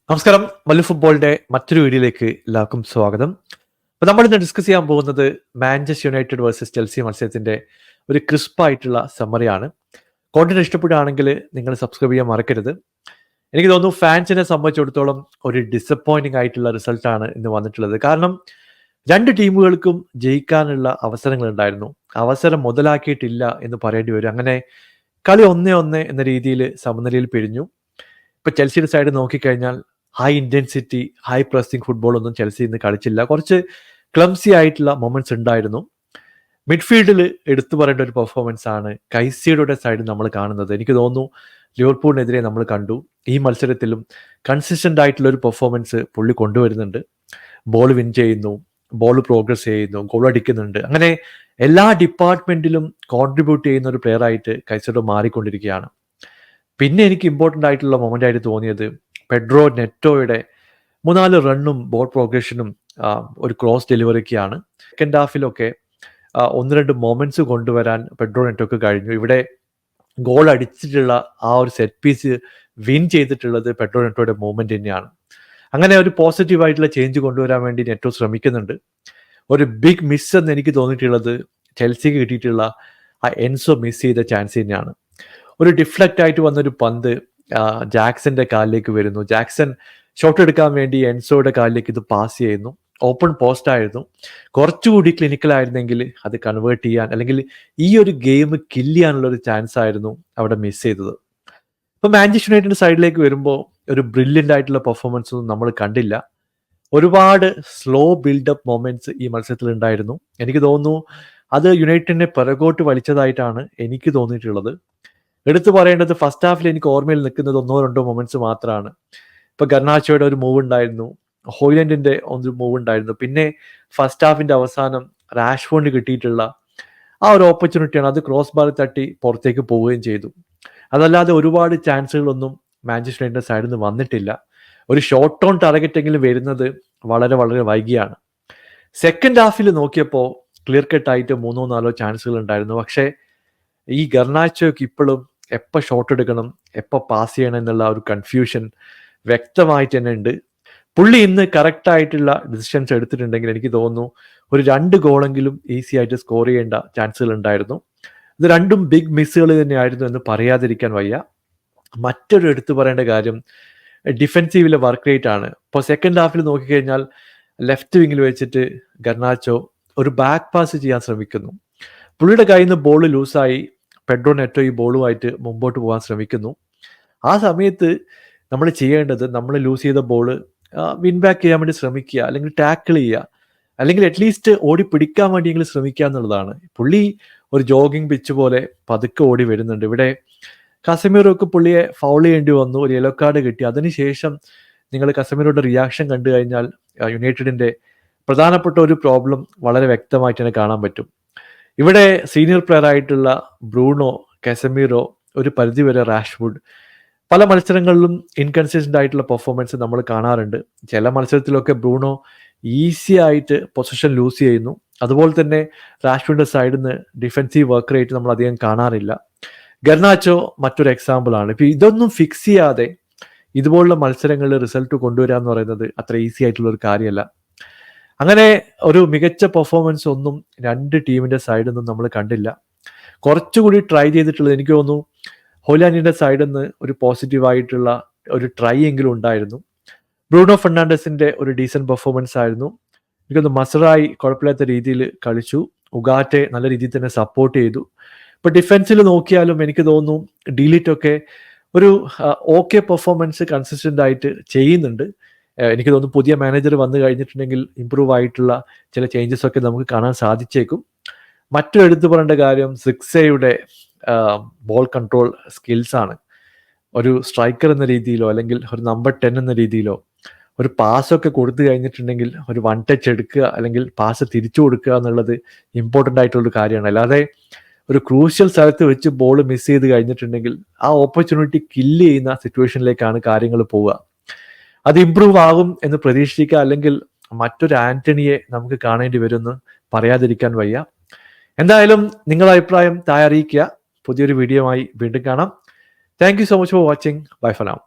നമസ്കാരം. മല്ലു ഫുട്ബോളിന്റെ മറ്റൊരു വീഡിയോയിലേക്ക് എല്ലാവർക്കും സ്വാഗതം. അപ്പോൾ നമ്മളിന്ന് ഡിസ്കസ് ചെയ്യാൻ പോകുന്നത് മാഞ്ചസ്റ്റർ യുണൈറ്റഡ് വേഴ്സസ് ചെൽസി മത്സരത്തിന്റെ ഒരു ക്രിസ്പായിട്ടുള്ള സമ്മറിയാണ്. കോണ്ടന്റ് ഇഷ്ടപ്പെടുകയാണെങ്കിൽ നിങ്ങൾ സബ്സ്ക്രൈബ് ചെയ്യാൻ മറക്കരുത്. എനിക്ക് തോന്നുന്നു ഫാൻസിനെ സംബന്ധിച്ചിടത്തോളം ഒരു ഡിസപ്പോയിന്റിംഗ് ആയിട്ടുള്ള റിസൾട്ടാണ് ഇന്ന് വന്നിട്ടുള്ളത്. കാരണം രണ്ട് ടീമുകൾക്കും ജയിക്കാനുള്ള അവസരങ്ങൾ ഉണ്ടായിരുന്നു. അവസരം മുതലാക്കിയിട്ടില്ല എന്ന് പറയേണ്ടി വരും. അങ്ങനെ കളി 1-1 എന്ന രീതിയിൽ സമനിലയിൽ പിരിഞ്ഞു. ഇപ്പൊ ചെൽസിയുടെ സൈഡ് നോക്കിക്കഴിഞ്ഞാൽ high intensity, high pressing football ഒന്നും ചെൽസി ഇന്ന് കളിച്ചില്ല. കുറച്ച് ക്ലംസി ആയിട്ടുള്ള മൊമെന്റ്സ് ഉണ്ടായിരുന്നു. മിഡ്ഫീൽഡിൽ എടുത്തു പറയേണ്ട ഒരു പെർഫോമൻസ് ആണ് കൈസീഡോയുടെ സൈഡിൽ നമ്മൾ കാണുന്നത്. എനിക്ക് തോന്നുന്നു ലിവർപൂളിനെതിരെ നമ്മൾ കണ്ടു. ഈ മത്സരത്തിലും കൺസിസ്റ്റന്റ് ആയിട്ടുള്ള ഒരു പെർഫോമൻസ് പുള്ളി കൊണ്ടുവരുന്നുണ്ട്. ബോൾ വിൻ ചെയ്യുന്നു, ബോൾ പ്രോഗ്രസ് ചെയ്യുന്നു, ഗോൾ അടിക്കുന്നുണ്ട്. അങ്ങനെ എല്ലാ ഡിപ്പാർട്ട്മെന്റിലും കോൺട്രിബ്യൂട്ട് ചെയ്യുന്ന ഒരു പ്ലെയർ ആയിട്ട് കൈസീഡോ മാറിക്കൊണ്ടിരിക്കുകയാണ്. പിന്നെ എനിക്ക് ഇമ്പോർട്ടൻ്റ് ആയിട്ടുള്ള മൊമെന്റ് ആയിട്ട് തോന്നിയത് പെഡ്രോ നെറ്റോയുടെ 3-4 റണ്ണും ബോൾ പ്രോഗ്രഷനും ഒരു ക്രോസ് ഡെലിവറിക്കാണ്. സെക്കൻഡ് ഹാഫിലൊക്കെ 1-2 മൊമെന്റ്സ് കൊണ്ടുവരാൻ പെഡ്രോ നെറ്റോക്ക് കഴിഞ്ഞു. ഇവിടെ ഗോൾ അടിച്ചിട്ടുള്ള ആ ഒരു സെറ്റ് പീസ് വിൻ ചെയ്തിട്ടുള്ളത് പെഡ്രോ നെറ്റോയുടെ മൂവ്മെന്റ് തന്നെയാണ്. അങ്ങനെ ഒരു പോസിറ്റീവ് ആയിട്ടുള്ള ചേഞ്ച് കൊണ്ടുവരാൻ വേണ്ടി നെറ്റോ ശ്രമിക്കുന്നുണ്ട്. ഒരു ബിഗ് മിസ് എന്ന് എനിക്ക് തോന്നിയിട്ടുള്ളത് ചെൽസിക്ക് കിട്ടിയിട്ടുള്ള ആ എൻസോ മിസ് ചെയ്ത ചാൻസ് തന്നെയാണ്. ഒരു ഡിഫ്ലക്റ്റ് ആയിട്ട് വന്നൊരു പന്ത് ജാക്സന്റെ കാലിലേക്ക് വരുന്നു. ജാക്സൺ ഷോട്ട് എടുക്കാൻ വേണ്ടി എൻസോയുടെ കാലിലേക്ക് ഇത് പാസ് ചെയ്യുന്നു. ഓപ്പൺ പോസ്റ്റ് ആയിരുന്നു. കുറച്ചുകൂടി ക്ലിനിക്കൽ ആയിരുന്നെങ്കിൽ അത് കൺവേർട്ട് ചെയ്യാൻ, അല്ലെങ്കിൽ ഈ ഒരു ഗെയിം കില്ല് ചെയ്യാനുള്ള ഒരു ചാൻസ് ആയിരുന്നു അവിടെ മിസ് ചെയ്തത്. ഇപ്പൊ മാഞ്ചസ്റ്റർ യുണൈറ്റഡ് സൈഡിലേക്ക് വരുമ്പോൾ ഒരു ബ്രില്യൻ്റ് ആയിട്ടുള്ള പെർഫോമൻസ് ഒന്നും നമ്മൾ കണ്ടില്ല. ഒരുപാട് സ്ലോ ബിൽഡപ്പ് മൊമെന്റ്സ് ഈ മത്സരത്തിൽ ഉണ്ടായിരുന്നു. എനിക്ക് തോന്നുന്നു അത് യുണൈറ്റഡിനെ പിറകോട്ട് വലിച്ചതായിട്ടാണ് എനിക്ക് തോന്നിയിട്ടുള്ളത്. എടുത്തു പറയേണ്ടത് ഫസ്റ്റ് ഹാഫിൽ എനിക്ക് ഓർമ്മയിൽ നിൽക്കുന്നത് 1-2 മൊമെന്റ്സ് മാത്രമാണ്. ഇപ്പൊ ഗർനാച്ചോയുടെ ഒരു മൂവ് ഉണ്ടായിരുന്നു, ഹോയ്ലൻഡിന്റെ ഒരു മൂവ് ഉണ്ടായിരുന്നു. പിന്നെ ഫസ്റ്റ് ഹാഫിന്റെ അവസാനം റാഷ്ഫോർഡിന് കിട്ടിയിട്ടുള്ള ആ ഒരു ഓപ്പർച്യൂണിറ്റിയാണ്. അത് ക്രോസ് ബാർ തട്ടി പുറത്തേക്ക് പോവുകയും ചെയ്തു. അതല്ലാതെ ഒരുപാട് ചാൻസുകളൊന്നും മാഞ്ചസ്റ്റർ യുണൈറ്റഡ് സൈഡിൽ നിന്ന് വന്നിട്ടില്ല. ഒരു ഷോർട്ട് ഓൺ ടാർഗറ്റ് എങ്കിലും വരുന്നത് വളരെ വളരെ വൈകിയാണ്. സെക്കൻഡ് ഹാഫിൽ നോക്കിയപ്പോൾ ക്ലിയർ കട്ട് ആയിട്ട് 3-4 ചാൻസുകൾ ഉണ്ടായിരുന്നു. പക്ഷേ ഈ ഗർനാച്ചോക്ക് ഇപ്പോഴും എപ്പോൾ ഷോട്ട് എടുക്കണം, എപ്പോൾ പാസ് ചെയ്യണം എന്നുള്ള ഒരു കൺഫ്യൂഷൻ വ്യക്തമായിട്ട് തന്നെ ഉണ്ട്. പുള്ളി ഇന്ന് കറക്റ്റ് ആയിട്ടുള്ള ഡിസിഷൻസ് എടുത്തിട്ടുണ്ടെങ്കിൽ എനിക്ക് തോന്നുന്നു ഒരു 2 ഗോളെങ്കിലും ഈസി ആയിട്ട് സ്കോർ ചെയ്യേണ്ട ചാൻസുകൾ ഉണ്ടായിരുന്നു. ഇത് രണ്ടും ബിഗ് മിസ്സുകൾ തന്നെയായിരുന്നു എന്ന് പറയാതിരിക്കാൻ വയ്യ. മറ്റൊരു എടുത്തു പറയേണ്ട കാര്യം ഡിഫെൻസീവിലെ വർക്ക് റേറ്റ് ആണ്. ഇപ്പോൾ സെക്കൻഡ് ഹാഫിൽ നോക്കിക്കഴിഞ്ഞാൽ ലെഫ്റ്റ് വിങ്ങിൽ വെച്ചിട്ട് ഗർനാച്ചോ ഒരു ബാക്ക് പാസ് ചെയ്യാൻ ശ്രമിക്കുന്നു. പുള്ളിയുടെ കയ്യിൽ നിന്ന് ബോൾ ലൂസായി പെഡ്രോ നെറ്റോ ഈ ബോളുമായിട്ട് മുമ്പോട്ട് പോകാൻ ശ്രമിക്കുന്നു. ആ സമയത്ത് നമ്മൾ ചെയ്യേണ്ടത്, നമ്മൾ ലൂസ് ചെയ്ത ബോൾ വിൻ ബാക്ക് ചെയ്യാൻ വേണ്ടി ശ്രമിക്കുക, അല്ലെങ്കിൽ ടാക്കിൾ ചെയ്യുക, അല്ലെങ്കിൽ അറ്റ്ലീസ്റ്റ് ഓടി പിടിക്കാൻ വേണ്ടിയെങ്കിലും ശ്രമിക്കുക എന്നുള്ളതാണ്. പുള്ളി ഒരു ജോഗിങ് പിച്ച് പോലെ പതുക്കെ ഓടി വരുന്നുണ്ട്. ഇവിടെ കസമീറോക്ക് പുള്ളിയെ ഫൗൾ ചെയ്യേണ്ടി വന്നു, ഒരു യെല്ലോ കാർഡ് കിട്ടി. അതിനുശേഷം നിങ്ങൾ കസമീറോയുടെ റിയാക്ഷൻ കണ്ടു കഴിഞ്ഞാൽ യുണൈറ്റഡിന്റെ പ്രധാനപ്പെട്ട ഒരു പ്രോബ്ലം വളരെ വ്യക്തമായിട്ട് തന്നെ കാണാൻ പറ്റും. ഇവിടെ സീനിയർ പ്ലെയർ ആയിട്ടുള്ള ബ്രൂണോ, കസമീറോ, ഒരു പരിധിവരെ റാഷ്വുഡ്, പല മത്സരങ്ങളിലും ഇൻകൺസിസ്റ്റന്റ് ആയിട്ടുള്ള പെർഫോമൻസ് നമ്മൾ കാണാറുണ്ട്. ചില മത്സരത്തിലൊക്കെ ബ്രൂണോ ഈസി ആയിട്ട് പൊസിഷൻ ലൂസ് ചെയ്യുന്നു. അതുപോലെ തന്നെ റാഷ്വുഡിന്റെ സൈഡിൽ നിന്ന് ഡിഫെൻസീവ് വർക്ക് റേറ്റ് നമ്മൾ അധികം കാണാറില്ല. ഗർനാച്ചോ മറ്റൊരു എക്സാമ്പിൾ ആണ്. ഇപ്പൊ ഇതൊന്നും ഫിക്സ് ചെയ്യാതെ ഇതുപോലുള്ള മത്സരങ്ങളിൽ റിസൾട്ട് കൊണ്ടുവരിക എന്ന് പറയുന്നത് അത്ര ഈസി ആയിട്ടുള്ള ഒരു കാര്യമല്ല. അങ്ങനെ ഒരു മികച്ച പെർഫോമൻസ് ഒന്നും രണ്ട് ടീമിന്റെ സൈഡിൽ നിന്നും നമ്മൾ കണ്ടില്ല. കുറച്ചുകൂടി ട്രൈ ചെയ്തിട്ടുള്ളത് എനിക്ക് തോന്നുന്നു ഹോലാൻഡിന്റെ സൈഡിൽ നിന്ന് ഒരു പോസിറ്റീവായിട്ടുള്ള ഒരു ട്രൈ എങ്കിലും ഉണ്ടായിരുന്നു. ബ്രൂണോ ഫെർണാണ്ടസിന്റെ ഒരു ഡീസന്റ് പെർഫോമൻസ് ആയിരുന്നു. എനിക്കൊന്ന് മസറായി കുഴപ്പമില്ലാത്ത രീതിയിൽ കളിച്ചു. ഉഗാറ്റെ നല്ല രീതിയിൽ തന്നെ സപ്പോർട്ട് ചെയ്തു. ഇപ്പൊ ഡിഫൻസിൽ നോക്കിയാലും എനിക്ക് തോന്നുന്നു ഡിലീറ്റൊക്കെ ഒരു ഓക്കെ പെർഫോമൻസ് കൺസിസ്റ്റന്റ് ആയിട്ട് ചെയ്യുന്നുണ്ട്. എനിക്ക് തോന്നുന്നു പുതിയ മാനേജർ വന്നു കഴിഞ്ഞിട്ടുണ്ടെങ്കിൽ ഇമ്പ്രൂവ് ആയിട്ടുള്ള ചില ചേഞ്ചസ് ഒക്കെ നമുക്ക് കാണാൻ സാധിച്ചേക്കും. മറ്റൊരു എടുത്തു പറയേണ്ട കാര്യം സിക്സയുടെ ബോൾ കൺട്രോൾ സ്കിൽസ് ആണ്. ഒരു സ്ട്രൈക്കർ എന്ന രീതിയിലോ അല്ലെങ്കിൽ ഒരു നമ്പർ 10 എന്ന രീതിയിലോ ഒരു പാസ്സൊക്കെ കൊടുത്തു കഴിഞ്ഞിട്ടുണ്ടെങ്കിൽ ഒരു വൺ ടച്ച് എടുക്കുക, അല്ലെങ്കിൽ പാസ് തിരിച്ചു കൊടുക്കുക എന്നുള്ളത് ഇമ്പോർട്ടൻ്റ് ആയിട്ടുള്ളൊരു കാര്യമാണ്. അല്ലാതെ ഒരു ക്രൂഷ്യൽ സ്ഥലത്ത് വെച്ച് ബോൾ മിസ് ചെയ്ത് കഴിഞ്ഞിട്ടുണ്ടെങ്കിൽ ആ ഓപ്പർച്യൂണിറ്റി കില്ല് ചെയ്യുന്ന സിറ്റുവേഷനിലേക്കാണ് കാര്യങ്ങൾ പോവുക. അത് ഇമ്പ്രൂവ് ആകും എന്ന് പ്രതീക്ഷിക്കുക, അല്ലെങ്കിൽ മറ്റൊരു ആന്റണിയെ നമുക്ക് കാണേണ്ടി വരുമെന്ന് പറയാതിരിക്കാൻ വയ്യ. എന്തായാലും നിങ്ങളുടെ അഭിപ്രായം താഴെ അറിയിക്കുക. പുതിയൊരു വീഡിയോയുമായി വീണ്ടും കാണാം. Thank you so much for watching. Bye for now.